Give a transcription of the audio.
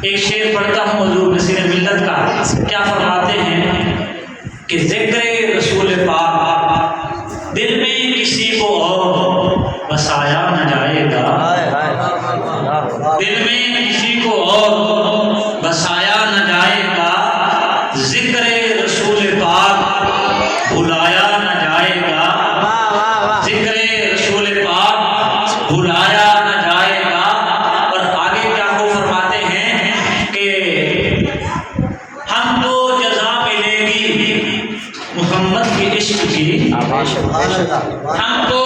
ایک شعر پڑھتا ہوں حضور نصیر ملت کا، کیا فرماتے ہیں کہ ذکر رسول پاک دل میں کسی کو اور بسایا نہ جائے گا، دل میں کسی کو اور بسایا نہ جائے گا، ذکر رسول پاک بھلایا نہ جائے گا، ذکر رسول پاک بھلایا نہ جائے گا۔ اور آگے کیا وہ فرماتے ہیں کہ ہم کو جزا ملے گی محمد کے عشق کی، ہم کو